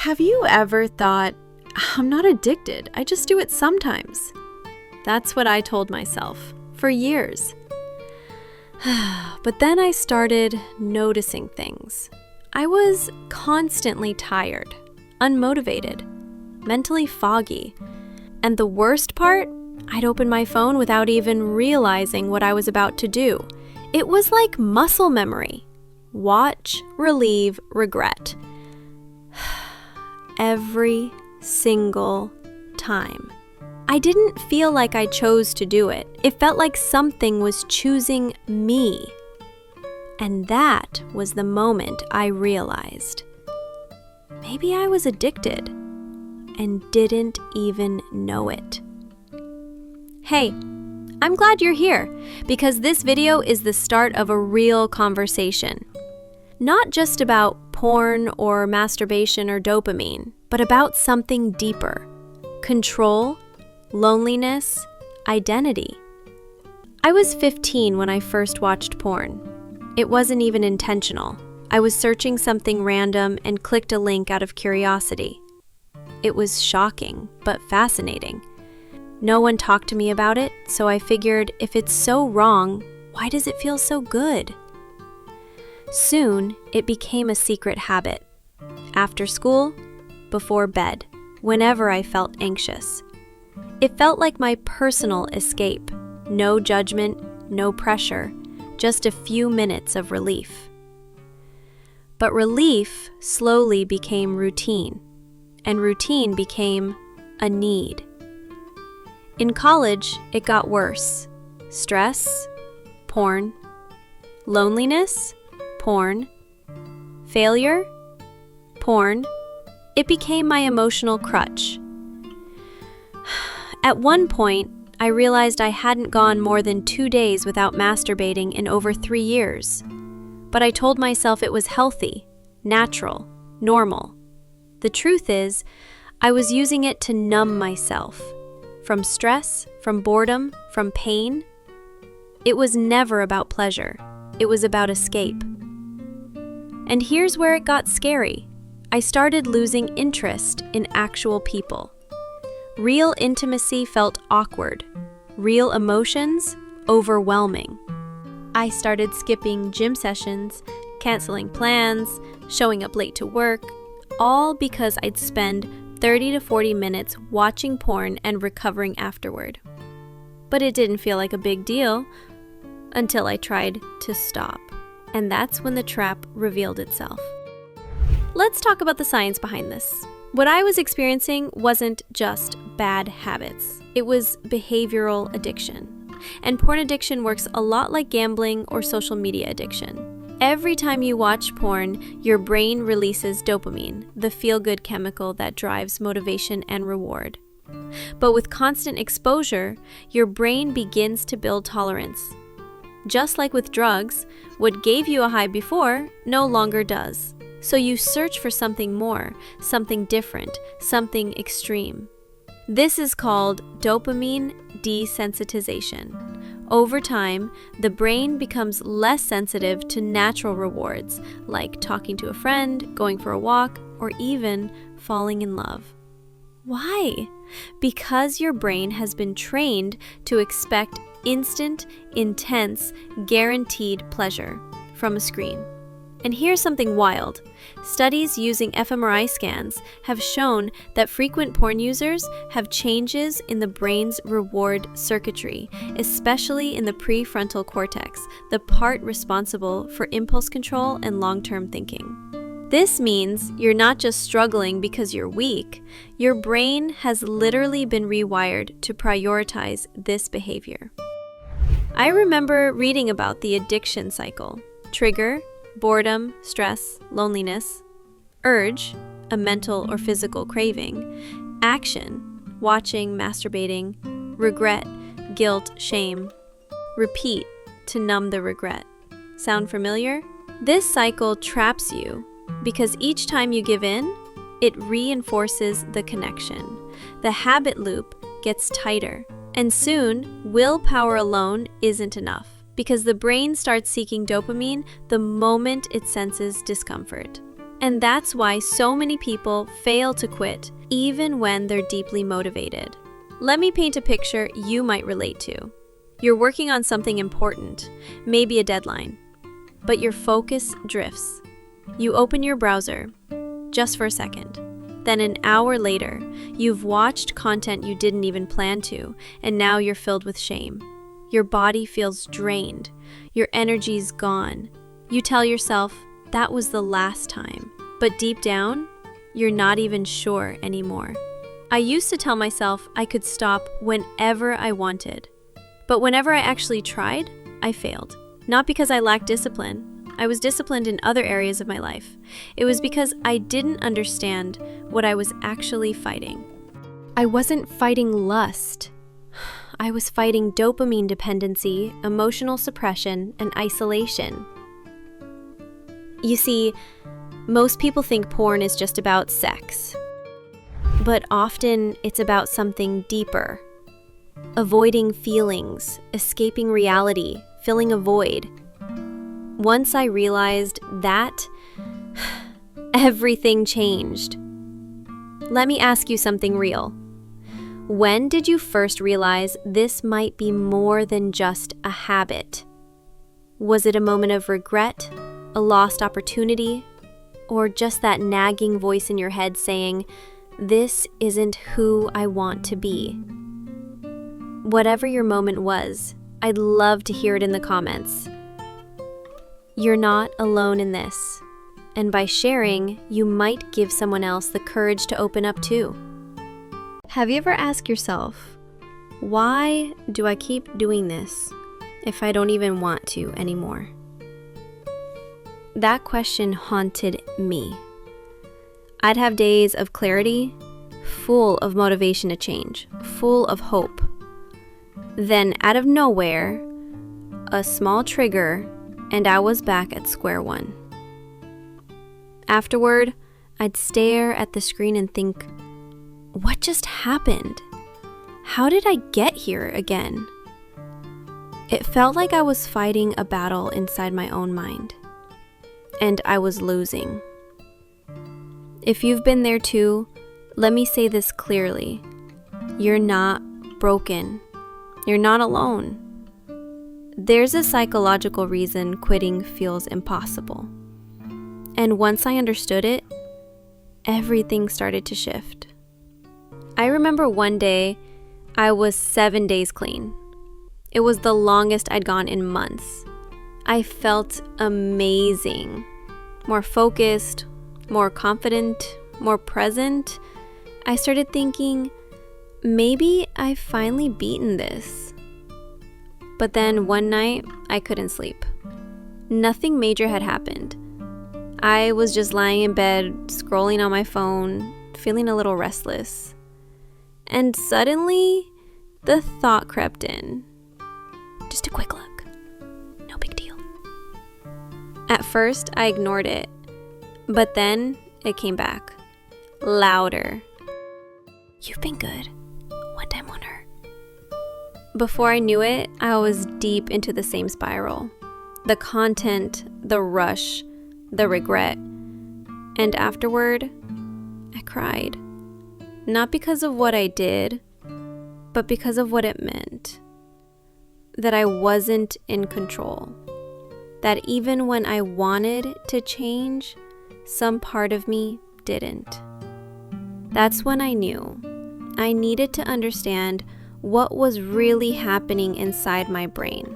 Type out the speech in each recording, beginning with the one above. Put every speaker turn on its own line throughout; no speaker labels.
Have you ever thought, I'm not addicted, I just do it sometimes? That's what I told myself for years. But then I started noticing things. I was constantly tired, unmotivated, mentally foggy. And the worst part, I'd open my phone without even realizing what I was about to do. It was like muscle memory. Watch, relieve, regret. Every single time. I didn't feel like I chose to do it. It felt like something was choosing me. And that was the moment I realized maybe I was addicted and didn't even know it. Hey, I'm glad you're here because this video is the start of a real conversation. Not just about porn or masturbation or dopamine, but about something deeper. Control, loneliness, identity. I was 15 when I first watched porn. It wasn't even intentional. I was searching something random and clicked a link out of curiosity. It was shocking, but fascinating. No one talked to me about it, so I figured if it's so wrong, why does it feel so good? Soon, it became a secret habit. After school, before bed, whenever I felt anxious. It felt like my personal escape. No judgment, no pressure, just a few minutes of relief. But relief slowly became routine, and routine became a need. In college, it got worse. Stress, porn. Loneliness, porn. Failure, porn. It became my emotional crutch. At one point, I realized I hadn't gone more than 2 days without masturbating in over 3 years. But I told myself it was healthy, natural, normal. The truth is, I was using it to numb myself. From stress, from boredom, from pain. It was never about pleasure. It was about escape. And here's where it got scary. I started losing interest in actual people. Real intimacy felt awkward. Real emotions, overwhelming. I started skipping gym sessions, canceling plans, showing up late to work, all because I'd spend 30 to 40 minutes watching porn and recovering afterward. But it didn't feel like a big deal until I tried to stop. And that's when the trap revealed itself. Let's talk about the science behind this. What I was experiencing wasn't just bad habits. It was behavioral addiction. And porn addiction works a lot like gambling or social media addiction. Every time you watch porn, your brain releases dopamine, the feel-good chemical that drives motivation and reward. But with constant exposure, your brain begins to build tolerance. Just like with drugs, what gave you a high before no longer does. So you search for something more, something different, something extreme. This is called dopamine desensitization. Over time, the brain becomes less sensitive to natural rewards, like talking to a friend, going for a walk, or even falling in love. Why? Because your brain has been trained to expect instant, intense, guaranteed pleasure from a screen. And here's something wild. Studies using fMRI scans have shown that frequent porn users have changes in the brain's reward circuitry, especially in the prefrontal cortex, the part responsible for impulse control and long-term thinking. This means you're not just struggling because you're weak. Your brain has literally been rewired to prioritize this behavior. I remember reading about the addiction cycle. Trigger, boredom, stress, loneliness. Urge, a mental or physical craving. Action, watching, masturbating. Regret, guilt, shame. Repeat, to numb the regret. Sound familiar? This cycle traps you because each time you give in, it reinforces the connection. The habit loop gets tighter, and soon, willpower alone isn't enough. Because the brain starts seeking dopamine the moment it senses discomfort. And that's why so many people fail to quit, even when they're deeply motivated. Let me paint a picture you might relate to. You're working on something important, maybe a deadline, but your focus drifts. You open your browser, just for a second. Then an hour later, you've watched content you didn't even plan to, and now you're filled with shame. Your body feels drained. Your energy's gone. You tell yourself, that was the last time. But deep down, you're not even sure anymore. I used to tell myself I could stop whenever I wanted. But whenever I actually tried, I failed. Not because I lacked discipline. I was disciplined in other areas of my life. It was because I didn't understand what I was actually fighting. I wasn't fighting lust. I was fighting dopamine dependency, emotional suppression, and isolation. You see, most people think porn is just about sex. But often it's about something deeper. Avoiding feelings, escaping reality, filling a void. Once I realized that, everything changed. Let me ask you something real. When did you first realize this might be more than just a habit? Was it a moment of regret, a lost opportunity, or just that nagging voice in your head saying, "This isn't who I want to be"? Whatever your moment was, I'd love to hear it in the comments. You're not alone in this, and by sharing, you might give someone else the courage to open up too. Have you ever asked yourself, why do I keep doing this if I don't even want to anymore? That question haunted me. I'd have days of clarity, full of motivation to change, full of hope. Then, out of nowhere, a small trigger, and I was back at square one. Afterward, I'd stare at the screen and think, what just happened? How did I get here again? It felt like I was fighting a battle inside my own mind, and I was losing. If you've been there too, let me say this clearly. You're not broken. You're not alone. There's a psychological reason quitting feels impossible. And once I understood it, everything started to shift. I remember one day, I was 7 days clean. It was the longest I'd gone in months. I felt amazing. More focused, more confident, more present. I started thinking, maybe I've finally beaten this. But then one night, I couldn't sleep. Nothing major had happened. I was just lying in bed, scrolling on my phone, feeling a little restless. And suddenly, the thought crept in. Just a quick look. No big deal. At first, I ignored it. But then, it came back. Louder. You've been good. One time won't hurt. Before I knew it, I was deep into the same spiral. The content, the rush, the regret. And afterward, I cried. Not because of what I did, but because of what it meant. That I wasn't in control. That even when I wanted to change, some part of me didn't. That's when I knew I needed to understand what was really happening inside my brain.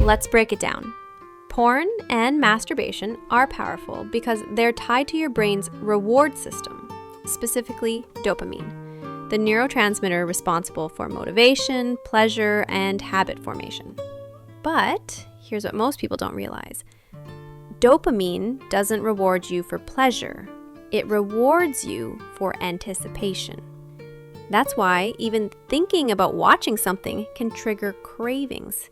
Let's break it down. Porn and masturbation are powerful because they're tied to your brain's reward system, specifically dopamine, the neurotransmitter responsible for motivation, pleasure, and habit formation. But here's what most people don't realize. Dopamine doesn't reward you for pleasure. It rewards you for anticipation. That's why even thinking about watching something can trigger cravings.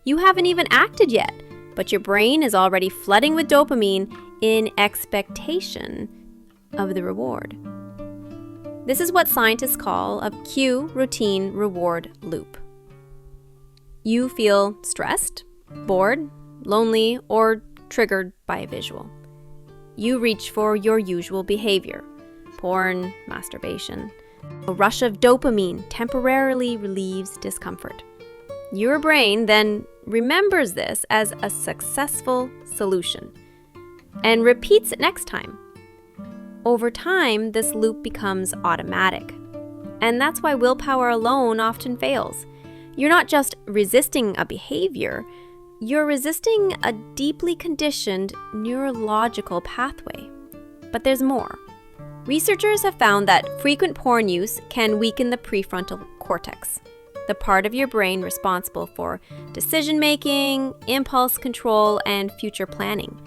You haven't even acted yet, but your brain is already flooding with dopamine in expectation of the reward. This is what scientists call a cue, routine, reward loop. You feel stressed, bored, lonely, or triggered by a visual. you reach for your usual behavior. Porn, masturbation. A rush of dopamine temporarily relieves discomfort. Your brain then remembers this as a successful solution and repeats it next time. Over time, this loop becomes automatic. And that's why willpower alone often fails. You're not just resisting a behavior, you're resisting a deeply conditioned neurological pathway. But there's more. Researchers have found that frequent porn use can weaken the prefrontal cortex, the part of your brain responsible for decision-making, impulse control, and future planning.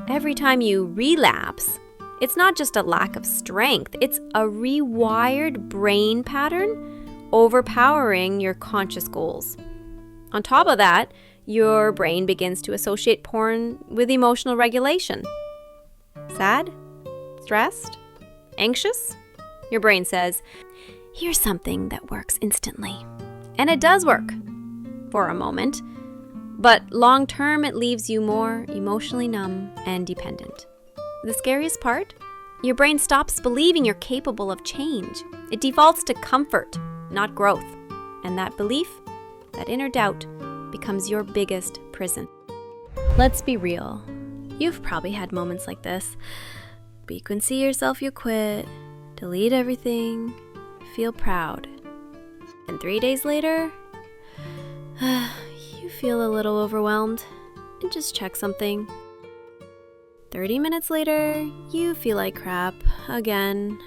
Every time you relapse, it's not just a lack of strength, it's a rewired brain pattern overpowering your conscious goals. On top of that, your brain begins to associate porn with emotional regulation. Sad? Stressed? Anxious? Your brain says, here's something that works instantly. And it does work for a moment, but long term it leaves you more emotionally numb and dependent. The scariest part? Your brain stops believing you're capable of change. It defaults to comfort, not growth. And that belief, that inner doubt, becomes your biggest prison. Let's be real. You've probably had moments like this. But you can see yourself, you quit, delete everything, feel proud. And 3 days later, you feel a little overwhelmed and just check something. 30 minutes later, you feel like crap again.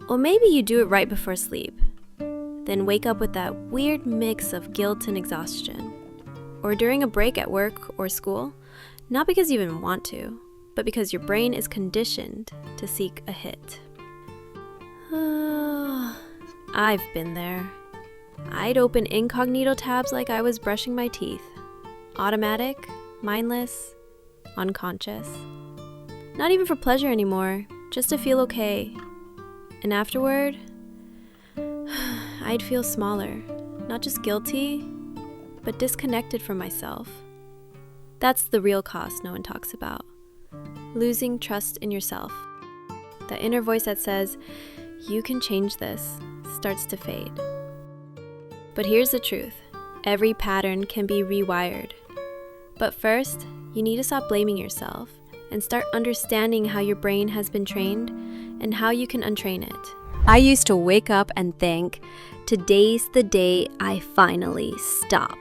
Or maybe you do it right before sleep, then wake up with that weird mix of guilt and exhaustion. Or during a break at work or school, not because you even want to, but because your brain is conditioned to seek a hit. I've been there. I'd open incognito tabs like I was brushing my teeth. Automatic, mindless, unconscious. Not even for pleasure anymore, just to feel okay. And afterward, I'd feel smaller, not just guilty, but disconnected from myself. That's the real cost no one talks about. Losing trust in yourself. The inner voice that says, you can change this, starts to fade. But here's the truth. Every pattern can be rewired. But first, you need to stop blaming yourself and start understanding how your brain has been trained and how you can untrain it. I used to wake up and think, today's the day I finally stop.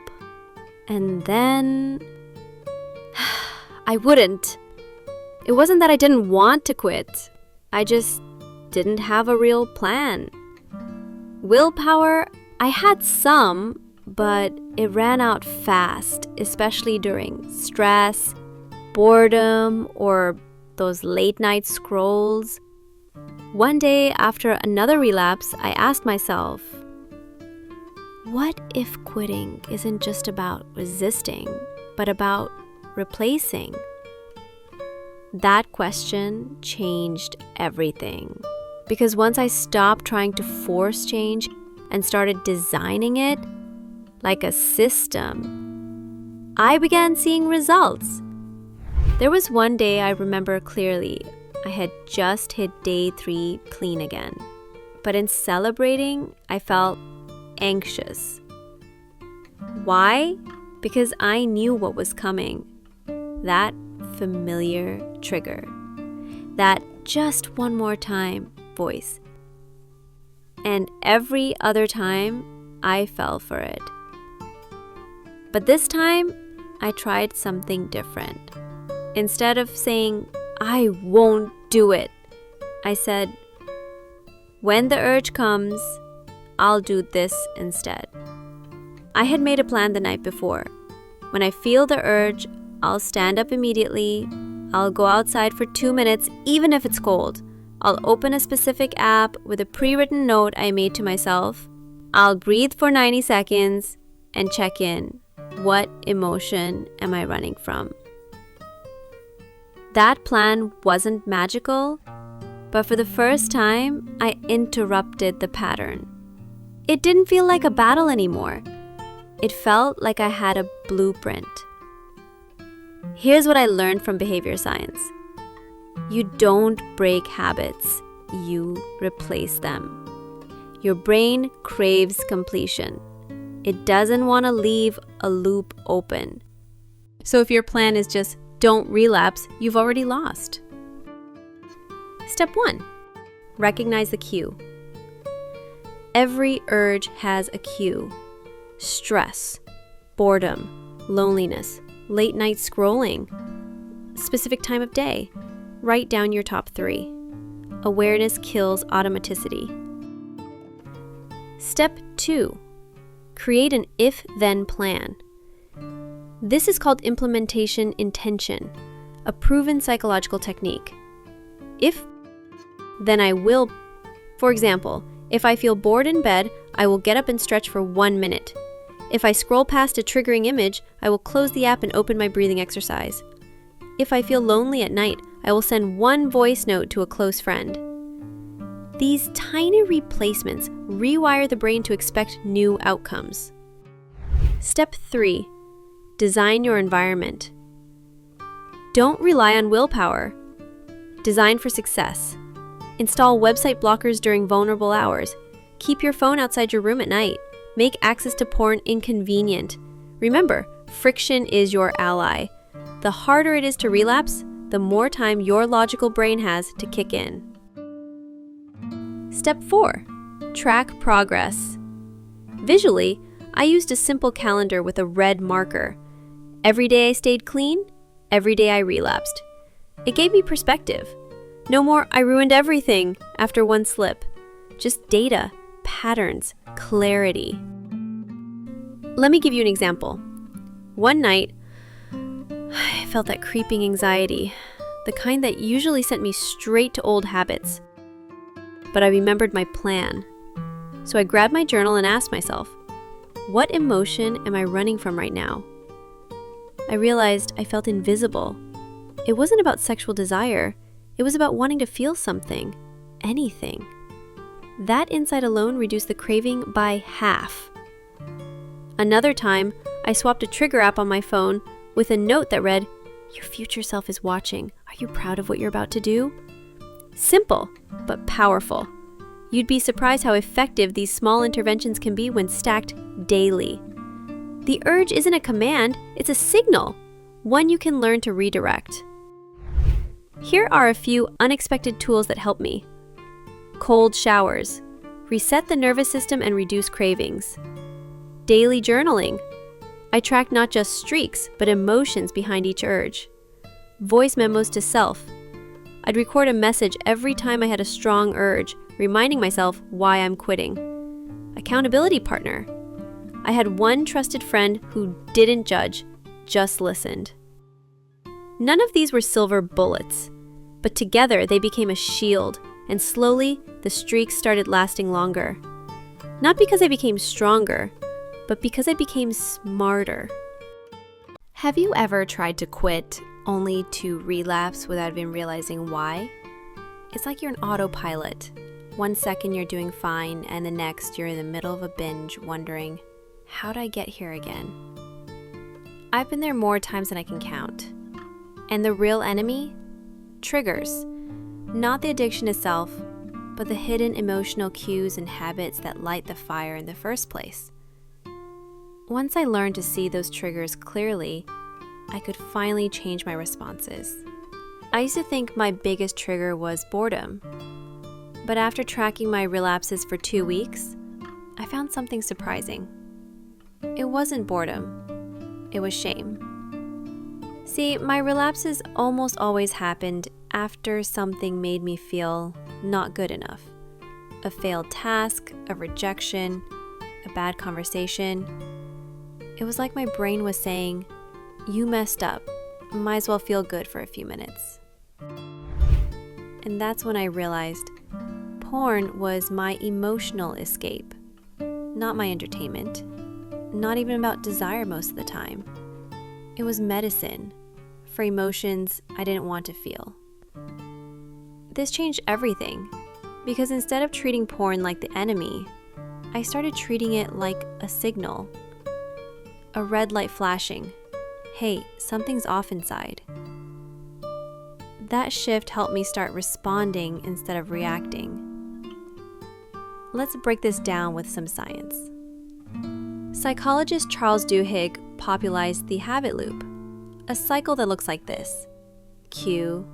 And then I wouldn't. It wasn't that I didn't want to quit. I just didn't have a real plan. Willpower, I had some, but it ran out fast, especially during stress, boredom, or those late night scrolls. One day after another relapse, I asked myself, what if quitting isn't just about resisting, but about replacing? That question changed everything. Because once I stopped trying to force change and started designing it like a system, I began seeing results. There was one day I remember clearly. I had just hit day 3 clean again. But in celebrating, I felt anxious. Why? Because I knew what was coming. That familiar trigger. That just one more time voice. And every other time, I fell for it. But this time, I tried something different. Instead of saying, I won't do it, I said, when the urge comes, I'll do this instead. I had made a plan the night before. When I feel the urge, I'll stand up immediately. I'll go outside for 2 minutes, even if it's cold. I'll open a specific app with a pre-written note I made to myself. I'll breathe for 90 seconds and check in. What emotion am I running from? That plan wasn't magical, but for the first time, I interrupted the pattern. It didn't feel like a battle anymore. It felt like I had a blueprint. Here's what I learned from behavior science. You don't break habits, you replace them. Your brain craves completion. It doesn't want to leave a loop open. So if your plan is just don't relapse, you've already lost. Step 1. Recognize the cue. Every urge has a cue. Stress, boredom, loneliness, late night scrolling, specific time of day. Write down your top 3. Awareness kills automaticity. Step 2. Create an if-then plan. This is called implementation intention, a proven psychological technique. If, then I will. For example, if I feel bored in bed, I will get up and stretch for 1 minute. If I scroll past a triggering image, I will close the app and open my breathing exercise. If I feel lonely at night, I will send 1 voice note to a close friend. These tiny replacements rewire the brain to expect new outcomes. Step 3. Design your environment. Don't rely on willpower. Design for success. Install website blockers during vulnerable hours. Keep your phone outside your room at night. Make access to porn inconvenient. Remember, friction is your ally. The harder it is to relapse, the more time your logical brain has to kick in. Step 4. Track progress. Visually, I used a simple calendar with a red marker. Every day I stayed clean, every day I relapsed. It gave me perspective. No more I ruined everything after 1 slip. Just data, patterns, clarity. Let me give you an example. One night, I felt that creeping anxiety, the kind that usually sent me straight to old habits. But I remembered my plan. So I grabbed my journal and asked myself, what emotion am I running from right now? I realized I felt invisible. It wasn't about sexual desire. It was about wanting to feel something, anything. That insight alone reduced the craving by half. Another time, I swapped a trigger app on my phone with a note that read, "Your future self is watching. Are you proud of what you're about to do?" Simple, but powerful. You'd be surprised how effective these small interventions can be when stacked daily. The urge isn't a command, it's a signal, one you can learn to redirect. Here are a few unexpected tools that help me. Cold showers. Reset the nervous system and reduce cravings. Daily journaling. I track not just streaks, but emotions behind each urge. Voice memos to self. I'd record a message every time I had a strong urge, reminding myself why I'm quitting. Accountability partner. I had one trusted friend who didn't judge, just listened. None of these were silver bullets, but together they became a shield, and slowly the streaks started lasting longer. Not because I became stronger, but because I became smarter. Have you ever tried to quit only to relapse without even realizing why? It's like you're an autopilot. 1 second you're doing fine, and the next you're in the middle of a binge wondering, how'd I get here again? I've been there more times than I can count. And the real enemy? Triggers. Not the addiction itself, but the hidden emotional cues and habits that light the fire in the first place. Once I learned to see those triggers clearly, I could finally change my responses. I used to think my biggest trigger was boredom. But after tracking my relapses for 2 weeks, I found something surprising. It wasn't boredom, it was shame. See, my relapses almost always happened after something made me feel not good enough. A failed task, a rejection, a bad conversation. It was like my brain was saying, you messed up, might as well feel good for a few minutes. And that's when I realized porn was my emotional escape, not my entertainment, not even about desire most of the time. It was medicine for emotions I didn't want to feel. This changed everything, because instead of treating porn like the enemy, I started treating it like a signal. A red light flashing. Hey, something's off inside. That shift helped me start responding instead of reacting. Let's break this down with some science. Psychologist Charles Duhigg popularized the habit loop, a cycle that looks like this: cue,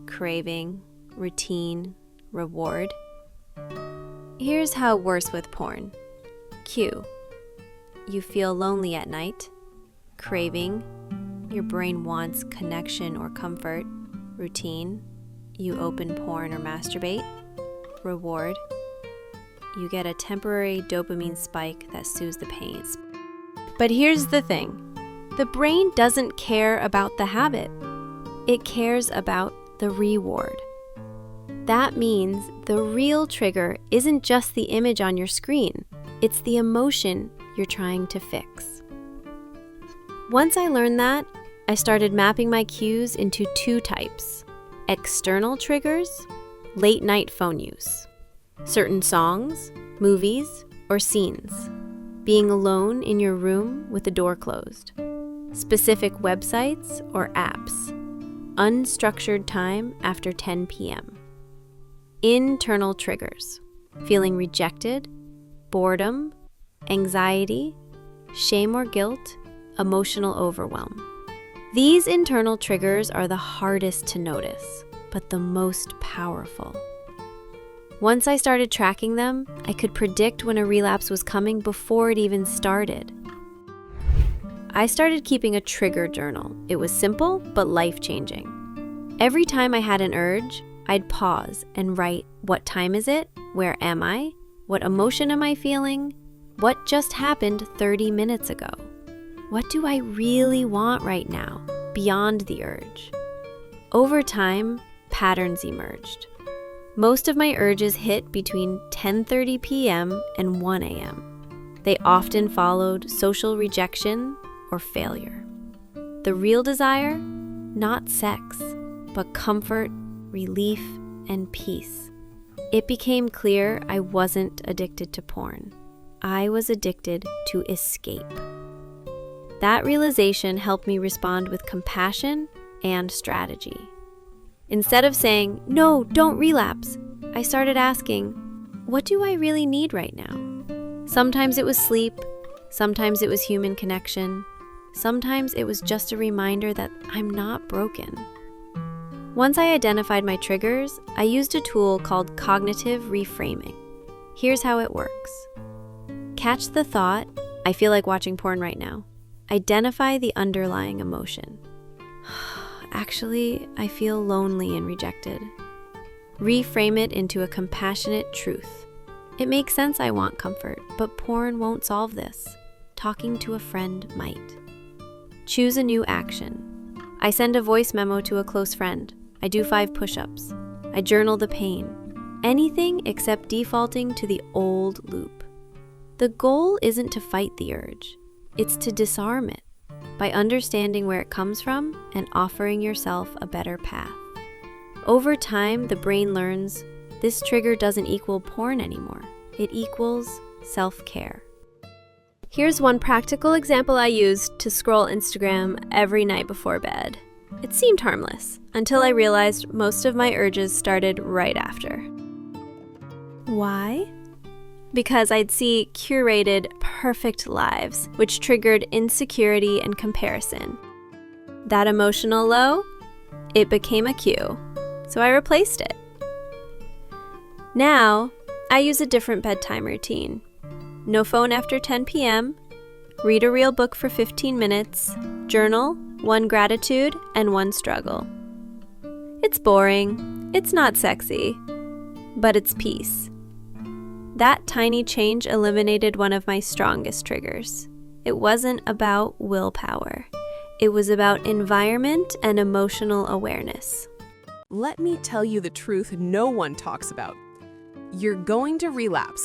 craving, routine, reward. Here's how it works with porn. Cue: you feel lonely at night. Craving: your brain wants connection or comfort. Routine: you open porn or masturbate. Reward: you get a temporary dopamine spike that soothes the pain. But here's the thing. The brain doesn't care about the habit. It cares about the reward. That means the real trigger isn't just the image on your screen. It's the emotion you're trying to fix. Once I learned that, I started mapping my cues into 2 types: external triggers, late night phone use, certain songs, movies, or scenes, being alone in your room with the door closed, specific websites or apps, unstructured time after 10 p.m. Internal triggers: feeling rejected, boredom, anxiety, shame or guilt, emotional overwhelm. These internal triggers are the hardest to notice, but the most powerful. Once I started tracking them, I could predict when a relapse was coming before it even started. I started keeping a trigger journal. It was simple, but life-changing. Every time I had an urge, I'd pause and write, what time is it? Where am I? What emotion am I feeling? What just happened 30 minutes ago? What do I really want right now, beyond the urge? Over time, patterns emerged. Most of my urges hit between 10:30 p.m. and 1 a.m. They often followed social rejection or failure. The real desire? Not sex, but comfort, relief, and peace. It became clear I wasn't addicted to porn. I was addicted to escape. That realization helped me respond with compassion and strategy. Instead of saying, "No, don't relapse," I started asking, what do I really need right now? Sometimes it was sleep, sometimes it was human connection, sometimes it was just a reminder that I'm not broken. Once I identified my triggers, I used a tool called cognitive reframing. Here's how it works. Catch the thought, "I feel like watching porn right now." Identify the underlying emotion. Actually, I feel lonely and rejected. Reframe it into a compassionate truth. It makes sense I want comfort, but porn won't solve this. Talking to a friend might. Choose a new action. I send a voice memo to a close friend. I do 5 push-ups. I journal the pain. Anything except defaulting to the old loop. The goal isn't to fight the urge. It's to disarm it by understanding where it comes from and offering yourself a better path. Over time, the brain learns this trigger doesn't equal porn anymore. It equals self-care. Here's one practical example I used to scroll Instagram every night before bed. It seemed harmless until I realized most of my urges started right after. Why? Because I'd see curated, perfect lives, which triggered insecurity and comparison. That emotional low? It became a cue, so I replaced it. Now, I use a different bedtime routine. No phone after 10 p.m., read a real book for 15 minutes, journal, 1 gratitude, and 1 struggle. It's boring, it's not sexy, but it's peace. That tiny change eliminated one of my strongest triggers. It wasn't about willpower. It was about environment and emotional awareness.
Let me tell you the truth no one talks about. You're going to relapse.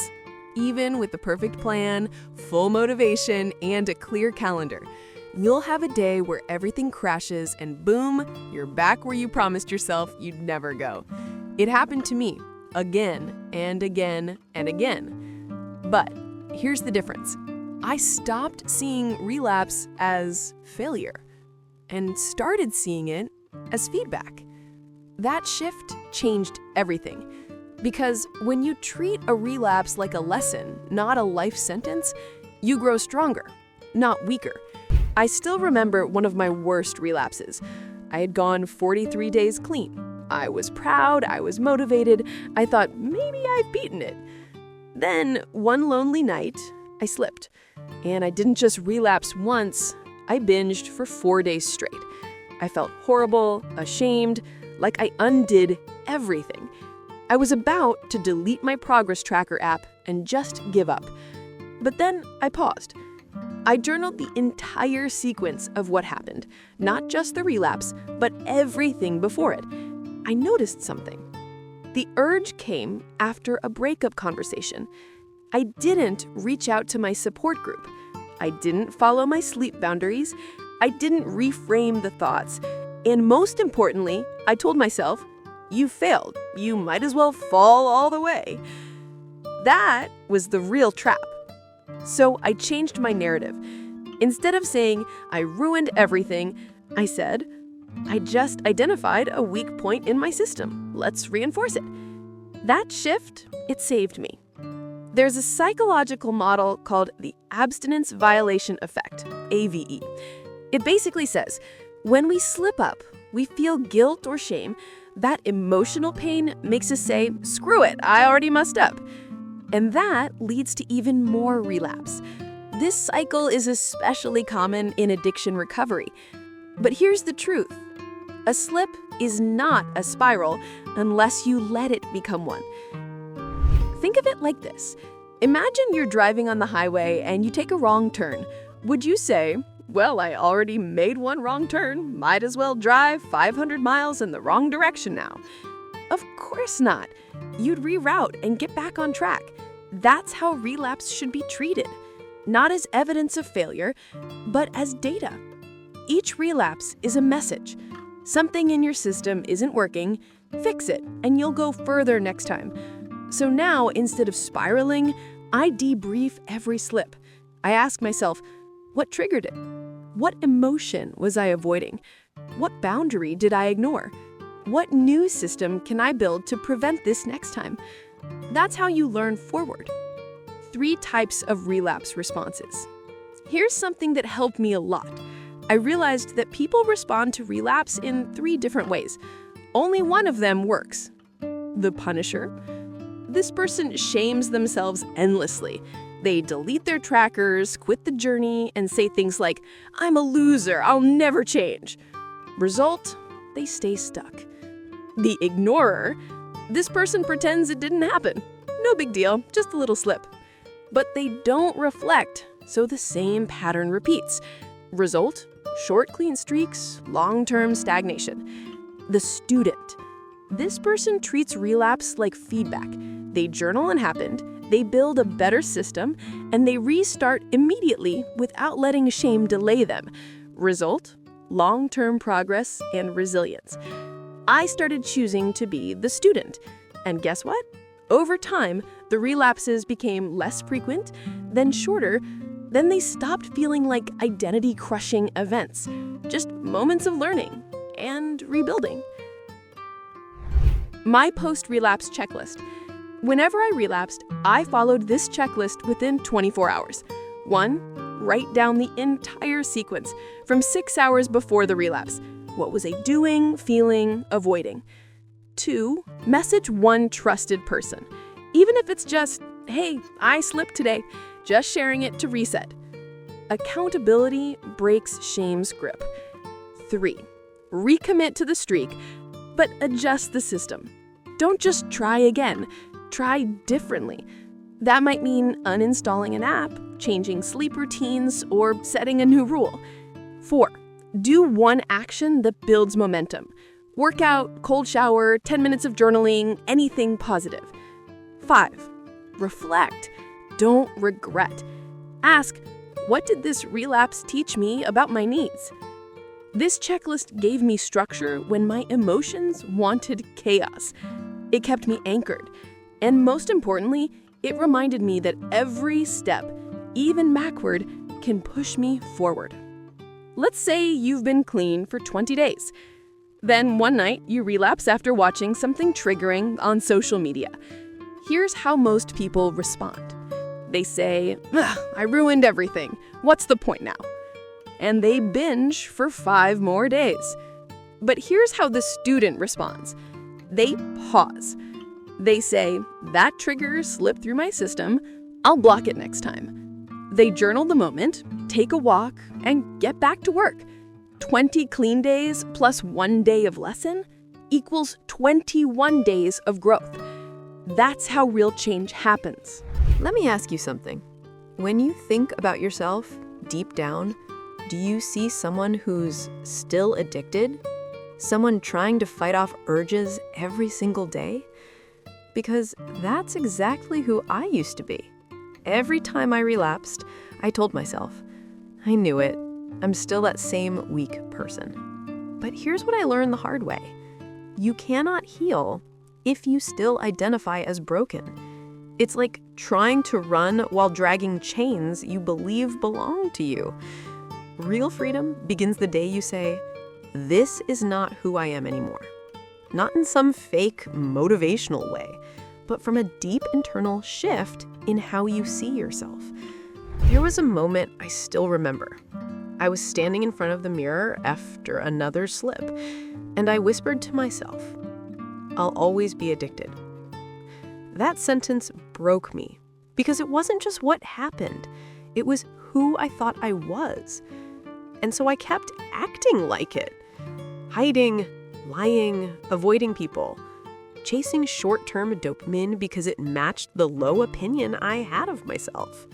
Even with the perfect plan, full motivation, and a clear calendar, you'll have a day where everything crashes and boom, you're back where you promised yourself you'd never go. It happened to me. Again and again and again. But here's the difference. I stopped seeing relapse as failure and started seeing it as feedback. That shift changed everything. Because when you treat a relapse like a lesson, not a life sentence, you grow stronger, not weaker. I still remember one of my worst relapses. I had gone 43 days clean. I was proud, I was motivated, I thought maybe I've beaten it. Then, one lonely night, I slipped. And I didn't just relapse once, I binged for 4 days straight. I felt horrible, ashamed, like I undid everything. I was about to delete my progress tracker app and just give up. But then I paused. I journaled the entire sequence of what happened, not just the relapse, but everything before it. I noticed something. The urge came after a breakup conversation. I didn't reach out to my support group. I didn't follow my sleep boundaries. I didn't reframe the thoughts. And most importantly, I told myself, you failed. You might as well fall all the way. That was the real trap. So I changed my narrative. Instead of saying, I ruined everything, I said, I just identified a weak point in my system. Let's reinforce it. That shift, it saved me. There's a psychological model called the abstinence violation effect, AVE. It basically says, when we slip up, we feel guilt or shame. That emotional pain makes us say, screw it, I already messed up. And that leads to even more relapse. This cycle is especially common in addiction recovery. But here's the truth. A slip is not a spiral unless you let it become one. Think of it like this. Imagine you're driving on the highway and you take a wrong turn. Would you say, well, I already made one wrong turn, might as well drive 500 miles in the wrong direction now? Of course not. You'd reroute and get back on track. That's how relapse should be treated. Not as evidence of failure, but as data. Each relapse is a message. Something in your system isn't working, fix it, and you'll go further next time. So now, instead of spiraling, I debrief every slip. I ask myself, what triggered it? What emotion was I avoiding? What boundary did I ignore? What new system can I build to prevent this next time? That's how you learn forward. 3 types of relapse responses. Here's something that helped me a lot. I realized that people respond to relapse in 3 different ways. Only one of them works. The punisher. This person shames themselves endlessly. They delete their trackers, quit the journey, and say things like, I'm a loser, I'll never change. Result, they stay stuck. The ignorer. This person pretends it didn't happen. No big deal, just a little slip. But they don't reflect, so the same pattern repeats. Result, short clean streaks, long-term stagnation. The student. This person treats relapse like feedback. They journal what happened, they build a better system, and they restart immediately without letting shame delay them. Result, long-term progress and resilience. I started choosing to be the student. And guess what? Over time, the relapses became less frequent, then shorter, then they stopped feeling like identity-crushing events, just moments of learning and rebuilding. My post-relapse checklist. Whenever I relapsed, I followed this checklist within 24 hours. 1, write down the entire sequence from 6 hours before the relapse. What was I doing, feeling, avoiding? 2, message one trusted person. Even if it's just, hey, I slipped today, just sharing it to reset. Accountability breaks shame's grip. 3, recommit to the streak, but adjust the system. Don't just try again, try differently. That might mean uninstalling an app, changing sleep routines, or setting a new rule. 4, do one action that builds momentum. Workout, cold shower, 10 minutes of journaling, anything positive. 5, reflect. Don't regret. Ask, what did this relapse teach me about my needs? This checklist gave me structure when my emotions wanted chaos. It kept me anchored. And most importantly, it reminded me that every step, even backward, can push me forward. Let's say you've been clean for 20 days. Then one night, you relapse after watching something triggering on social media. Here's how most people respond. They say, "Ugh, I ruined everything. What's the point now?" And they binge for 5 more days. But here's how the student responds. They pause. They say, "That trigger slipped through my system. I'll block it next time." They journal the moment, take a walk, and get back to work. 20 clean days plus 1 day of lesson equals 21 days of growth. That's how real change happens.
Let me ask you something. When you think about yourself deep down, do you see someone who's still addicted? Someone trying to fight off urges every single day? Because that's exactly who I used to be. Every time I relapsed, I told myself, I knew it. I'm still that same weak person. But here's what I learned the hard way. You cannot heal if you still identify as broken. It's like trying to run while dragging chains you believe belong to you. Real freedom begins the day you say, this is not who I am anymore. Not in some fake motivational way, but from a deep internal shift in how you see yourself. There was a moment I still remember. I was standing in front of the mirror after another slip, and I whispered to myself, I'll always be addicted. That sentence broke me because it wasn't just what happened. It was who I thought I was. And so I kept acting like it. Hiding, lying, avoiding people. Chasing short-term dopamine because it matched the low opinion I had of myself.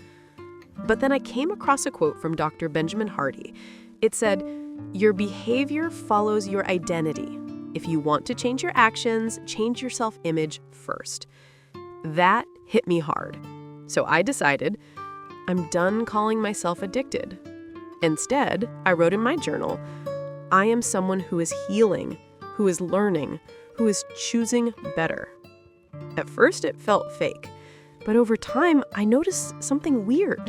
But then I came across a quote from Dr. Benjamin Hardy. It said, your behavior follows your identity. If you want to change your actions, change your self-image first. That hit me hard. So I decided, I'm done calling myself addicted. Instead, I wrote in my journal, I am someone who is healing, who is learning, who is choosing better. At first, it felt fake, but over time, I noticed something weird.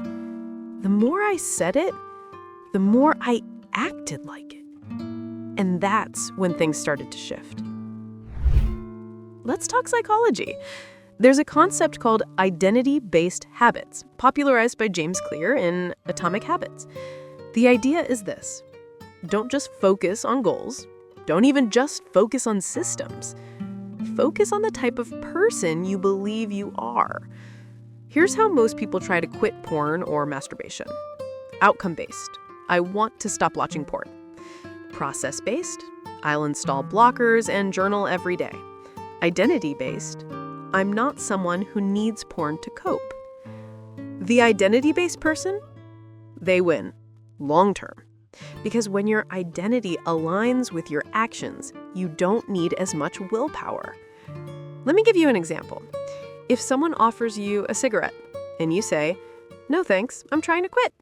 The more I said it, the more I acted like it. And that's when things started to shift. Let's talk psychology. There's a concept called identity-based habits, popularized by James Clear in Atomic Habits. The idea is this. Don't just focus on goals. Don't even just focus on systems. Focus on the type of person you believe you are. Here's how most people try to quit porn or masturbation. Outcome-based. I want to stop watching porn. Process-based. I'll install blockers and journal every day. Identity-based. I'm not someone who needs porn to cope. The identity-based person, they win, long-term. Because when your identity aligns with your actions, you don't need as much willpower. Let me give you an example. If someone offers you a cigarette and you say, no thanks, I'm trying to quit,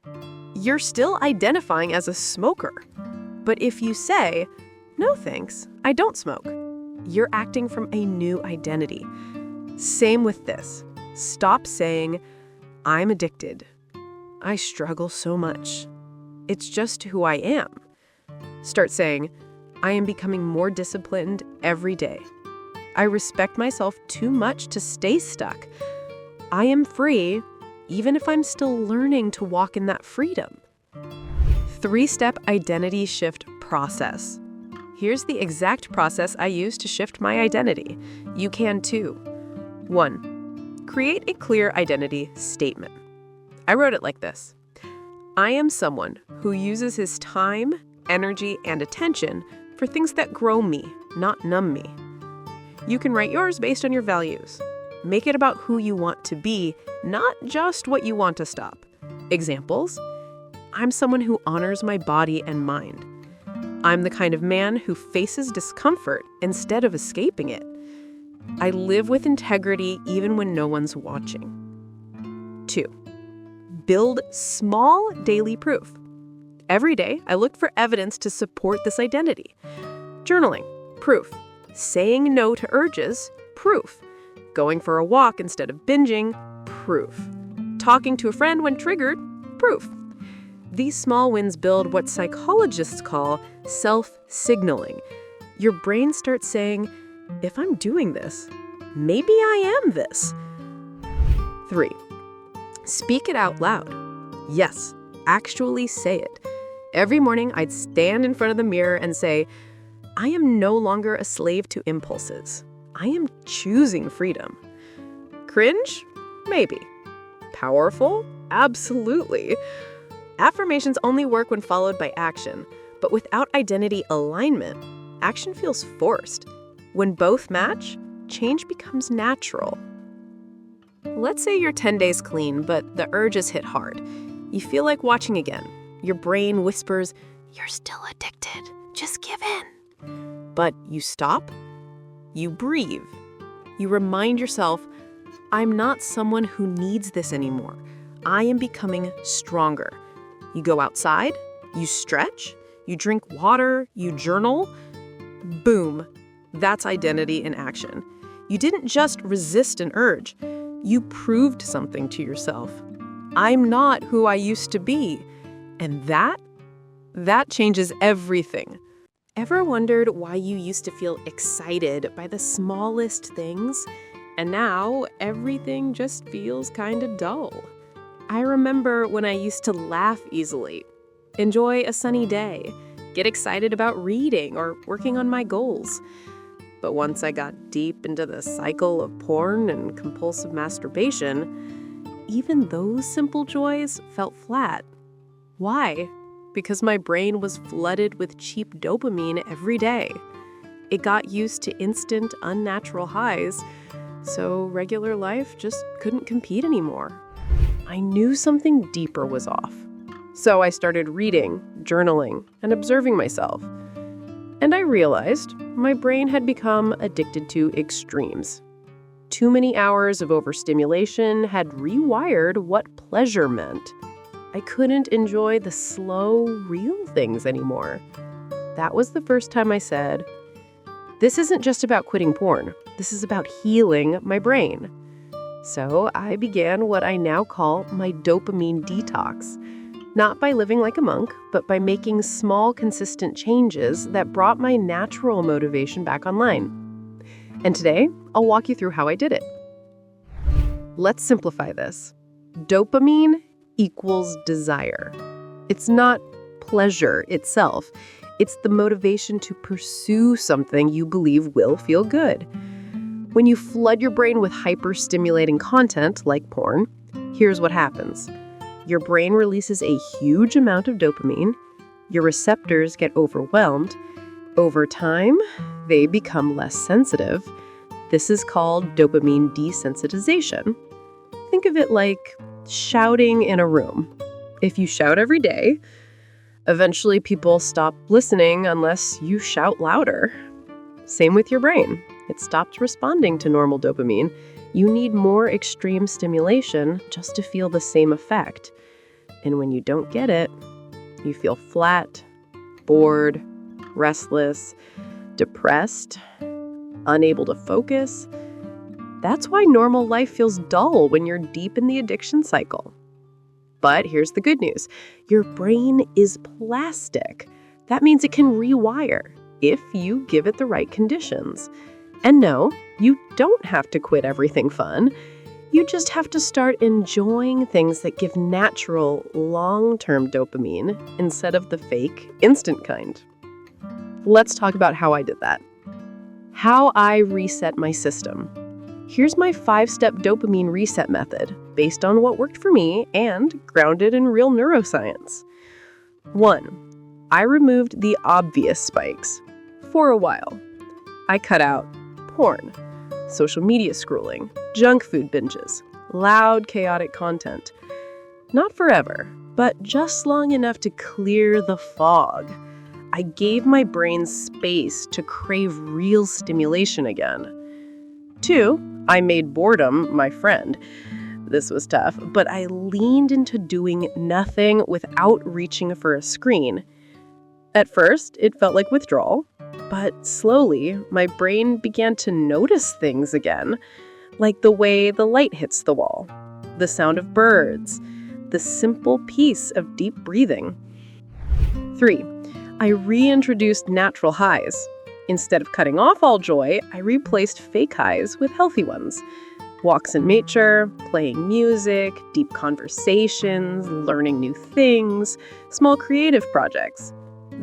you're still identifying as a smoker. But if you say, no thanks, I don't smoke, you're acting from a new identity. Same with this. Stop saying, I'm addicted. I struggle so much. It's just who I am. Start saying, I am becoming more disciplined every day. I respect myself too much to stay stuck. I am free, even if I'm still learning to walk in that freedom. 3-step identity shift process. Here's the exact process I use to shift my identity. You can too. 1. Create a clear identity statement. I wrote it like this. I am someone who uses his time, energy, and attention for things that grow me, not numb me. You can write yours based on your values. Make it about who you want to be, not just what you want to stop. Examples: I'm someone who honors my body and mind. I'm the kind of man who faces discomfort instead of escaping it. I live with integrity even when no one's watching. 2. Build small daily proof. Every day, I look for evidence to support this identity. Journaling, proof. Saying no to urges, proof. Going for a walk instead of binging, proof. Talking to a friend when triggered, proof. These small wins build what psychologists call self-signaling. Your brain starts saying, if I'm doing this, maybe I am this. 3. Speak it out loud. Yes, actually say it. Every morning, I'd stand in front of the mirror and say, I am no longer a slave to impulses. I am choosing freedom. Cringe? Maybe. Powerful? Absolutely. Affirmations only work when followed by action, but without identity alignment, action feels forced. When both match, change becomes natural. Let's say you're 10 days clean, but the urges hit hard. You feel like watching again. Your brain whispers, you're still addicted. Just give in. But you stop. You breathe. You remind yourself, I'm not someone who needs this anymore. I am becoming stronger. You go outside, you stretch, you drink water, you journal. Boom. That's identity in action. You didn't just resist an urge. You proved something to yourself. I'm not who I used to be. And that changes everything. Ever wondered why you used to feel excited by the smallest things, and now everything just feels kind of dull? I remember when I used to laugh easily, enjoy a sunny day, get excited about reading or working on my goals. But once I got deep into the cycle of porn and compulsive masturbation, even those simple joys felt flat. Why? Because my brain was flooded with cheap dopamine every day. It got used to instant, unnatural highs, so regular life just couldn't compete anymore. I knew something deeper was off. So I started reading, journaling, and observing myself. And I realized my brain had become addicted to extremes. Too many hours of overstimulation had rewired what pleasure meant. I couldn't enjoy the slow, real things anymore. That was the first time I said, this isn't just about quitting porn. This is about healing my brain. So I began what I now call my dopamine detox. Not by living like a monk, but by making small, consistent changes that brought my natural motivation back online. And today, I'll walk you through how I did it. Let's simplify this. Dopamine equals desire. It's not pleasure itself. It's the motivation to pursue something you believe will feel good. When you flood your brain with hyper-stimulating content like porn, here's what happens. Your brain releases a huge amount of dopamine. Your receptors get overwhelmed. Over time, they become less sensitive. This is called dopamine desensitization. Think of it like shouting in a room. If you shout every day, eventually people stop listening unless you shout louder. Same with your brain. It stops responding to normal dopamine. You need more extreme stimulation just to feel the same effect. And when you don't get it, you feel flat, bored, restless, depressed, unable to focus. That's why normal life feels dull when you're deep in the addiction cycle. But here's the good news. Your brain is plastic. That means it can rewire if you give it the right conditions. And no, you don't have to quit everything fun. You just have to start enjoying things that give natural, long-term dopamine instead of the fake, instant kind. Let's talk about how I did that. How I reset my system. Here's my 5-step dopamine reset method based on what worked for me and grounded in real neuroscience. 1. I removed the obvious spikes. For a while. I cut out porn, social media scrolling, junk food binges, loud, chaotic content. Not forever, but just long enough to clear the fog. I gave my brain space to crave real stimulation again. 2, I made boredom my friend. This was tough, but I leaned into doing nothing without reaching for a screen. At first, it felt like withdrawal, but slowly, my brain began to notice things again, like the way the light hits the wall, the sound of birds, the simple peace of deep breathing. 3, I reintroduced natural highs. Instead of cutting off all joy, I replaced fake highs with healthy ones. Walks in nature, playing music, deep conversations, learning new things, small creative projects.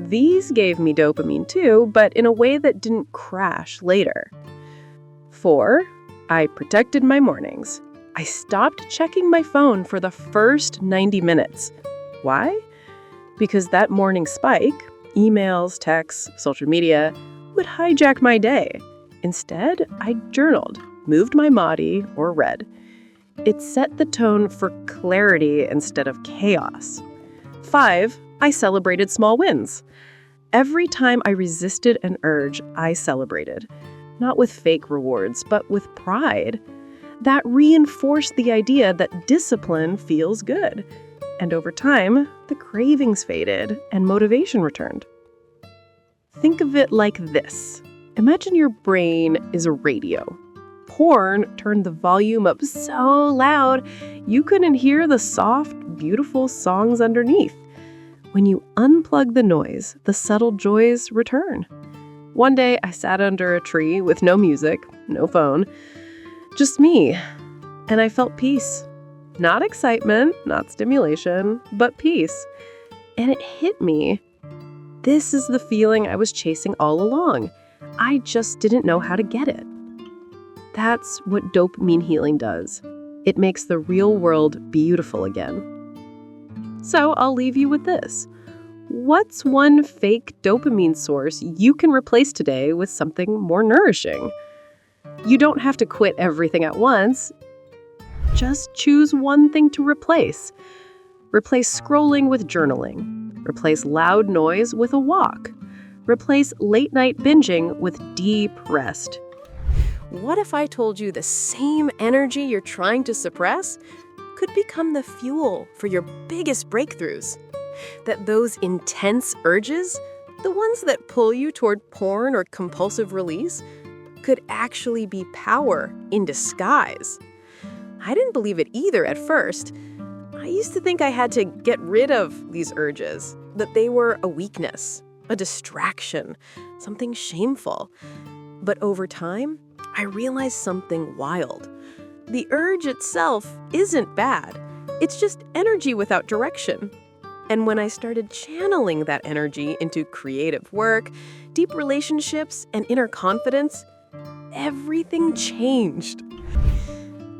These gave me dopamine too, but in a way that didn't crash later. 4. I protected my mornings. I stopped checking my phone for the first 90 minutes. Why? Because that morning spike, emails, texts, social media, would hijack my day. Instead, I journaled, moved my body, or read. It set the tone for clarity instead of chaos. 5. I celebrated small wins. Every time I resisted an urge, I celebrated. Not with fake rewards, but with pride. That reinforced the idea that discipline feels good. And over time, the cravings faded and motivation returned. Think of it like this. Imagine your brain is a radio. Porn turned the volume up so loud, you couldn't hear the soft, beautiful songs underneath. When you unplug the noise, the subtle joys return. One day, I sat under a tree with no music, no phone, just me, and I felt peace. Not excitement, not stimulation, but peace. And it hit me. This is the feeling I was chasing all along. I just didn't know how to get it. That's what dopamine healing does. It makes the real world beautiful again. So I'll leave you with this. What's one fake dopamine source you can replace today with something more nourishing? You don't have to quit everything at once. Just choose one thing to replace. Replace scrolling with journaling. Replace loud noise with a walk. Replace late-night binging with deep rest.
What if I told you the same energy you're trying to suppress could become the fuel for your biggest breakthroughs? That those intense urges, the ones that pull you toward porn or compulsive release, could actually be power in disguise. I didn't believe it either at first. I used to think I had to get rid of these urges, that they were a weakness, a distraction, something shameful. But over time, I realized something wild. The urge itself isn't bad. It's just energy without direction. And when I started channeling that energy into creative work, deep relationships, and inner confidence, everything changed.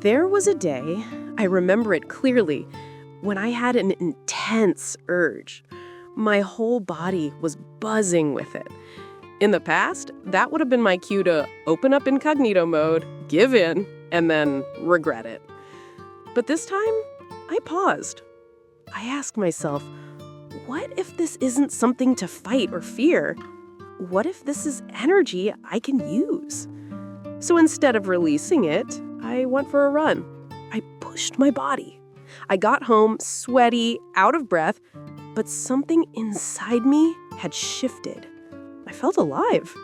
There was a day, I remember it clearly, when I had an intense urge. My whole body was buzzing with it. In the past, that would have been my cue to open up incognito mode, give in, and then regret it. But this time, I paused. I asked myself, what if this isn't something to fight or fear? What if this is energy I can use? So instead of releasing it, I went for a run. I pushed my body. I got home sweaty, out of breath, but something inside me had shifted. I felt alive.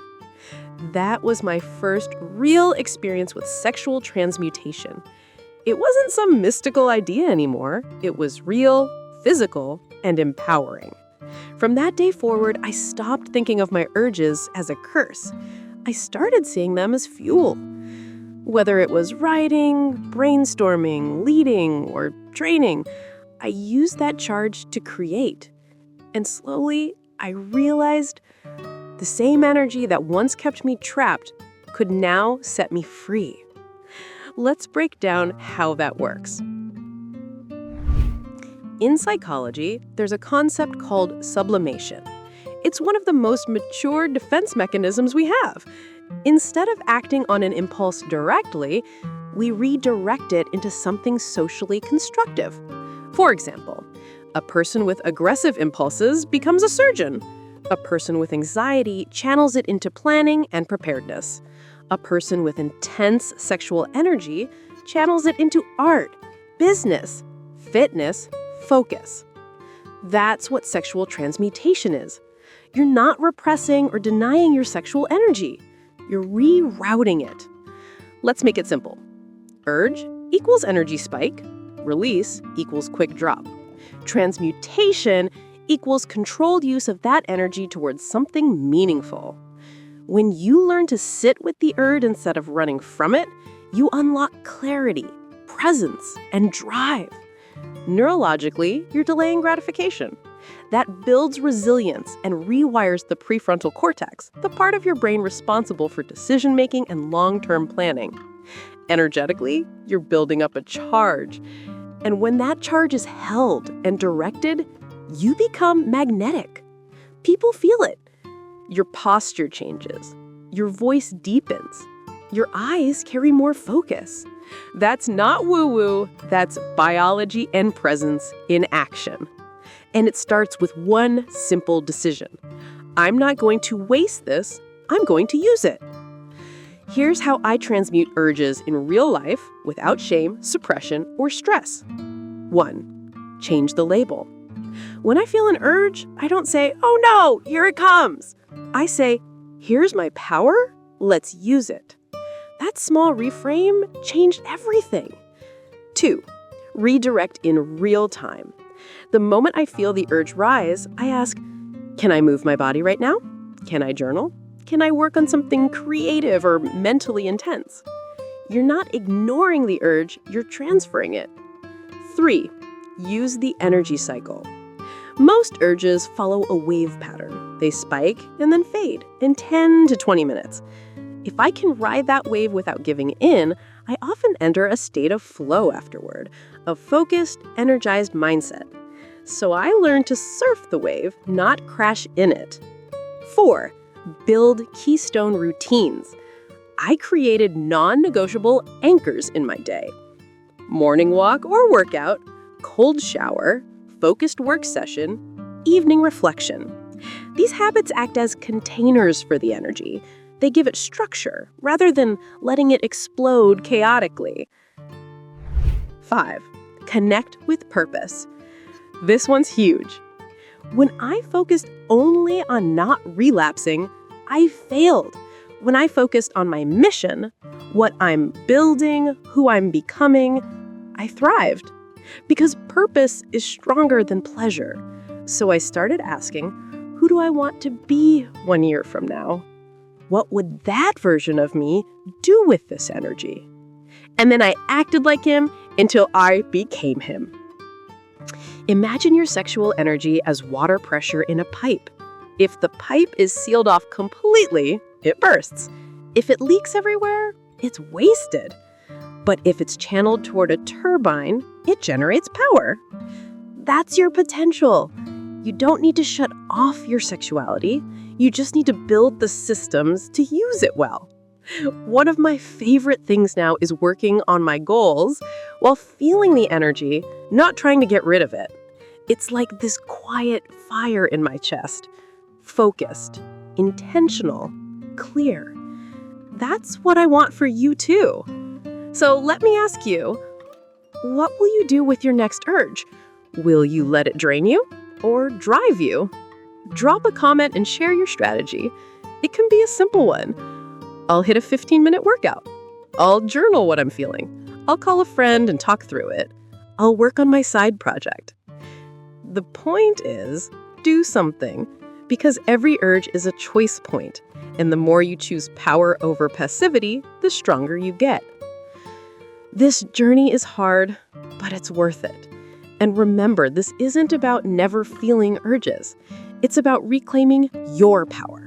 That was my first real experience with sexual transmutation. It wasn't some mystical idea anymore. It was real, physical, and empowering. From that day forward, I stopped thinking of my urges as a curse. I started seeing them as fuel. Whether it was writing, brainstorming, leading, or training, I used that charge to create. And slowly, I realized the same energy that once kept me trapped could now set me free. Let's break down how that works. In psychology, there's a concept called sublimation. It's one of the most mature defense mechanisms we have. Instead of acting on an impulse directly, we redirect it into something socially constructive. For example, a person with aggressive impulses becomes a surgeon. A person with anxiety channels it into planning and preparedness. A person with intense sexual energy channels it into art, business, fitness, focus. That's what sexual transmutation is. You're not repressing or denying your sexual energy. You're rerouting it. Let's make it simple. Urge equals energy spike. Release equals quick drop. Transmutation equals controlled use of that energy towards something meaningful.
When you learn to sit with the urge instead of running from it, you unlock clarity, presence, and drive. Neurologically, you're delaying gratification. That builds resilience and rewires the prefrontal cortex, the part of your brain responsible for decision-making and long-term planning. Energetically, you're building up a charge. And when that charge is held and directed, you become magnetic. People feel it. Your posture changes. Your voice deepens. Your eyes carry more focus. That's not woo-woo. That's biology and presence in action. And it starts with one simple decision. I'm not going to waste this. I'm going to use it. Here's how I transmute urges in real life without shame, suppression, or stress. 1. Change the label. When I feel an urge, I don't say, "Oh no, here it comes." I say, "Here's my power. Let's use it." That small reframe changed everything. 2. Redirect in real time. The moment I feel the urge rise, I ask, can I move my body right now? Can I journal? Can I work on something creative or mentally intense? You're not ignoring the urge, you're transferring it. 3. Use the energy cycle. Most urges follow a wave pattern. They spike and then fade in 10 to 20 minutes. If I can ride that wave without giving in, I often enter a state of flow afterward, a focused, energized mindset. So I learned to surf the wave, not crash in it. 4. Build keystone routines. I created non-negotiable anchors in my day. Morning walk or workout, cold shower, focused work session, evening reflection. These habits act as containers for the energy. They give it structure rather than letting it explode chaotically. 5. Connect with purpose. This one's huge. When I focused only on not relapsing, I failed. When I focused on my mission, what I'm building, who I'm becoming, I thrived. Because purpose is stronger than pleasure. So I started asking, who do I want to be 1 year from now? What would that version of me do with this energy? And then I acted like him until I became him. Imagine your sexual energy as water pressure in a pipe. If the pipe is sealed off completely, it bursts. If it leaks everywhere, it's wasted. But if it's channeled toward a turbine, it generates power. That's your potential. You don't need to shut off your sexuality. You just need to build the systems to use it well. One of my favorite things now is working on my goals while feeling the energy, not trying to get rid of it. It's like this quiet fire in my chest. Focused, intentional, clear. That's what I want for you too. So let me ask you, what will you do with your next urge? Will you let it drain you or drive you? Drop a comment and share your strategy. It can be a simple one. I'll hit a 15-minute workout. I'll journal what I'm feeling. I'll call a friend and talk through it. I'll work on my side project. The point is, do something, because every urge is a choice point, and the more you choose power over passivity, the stronger you get. This journey is hard, but it's worth it. And remember, this isn't about never feeling urges. It's about reclaiming your power.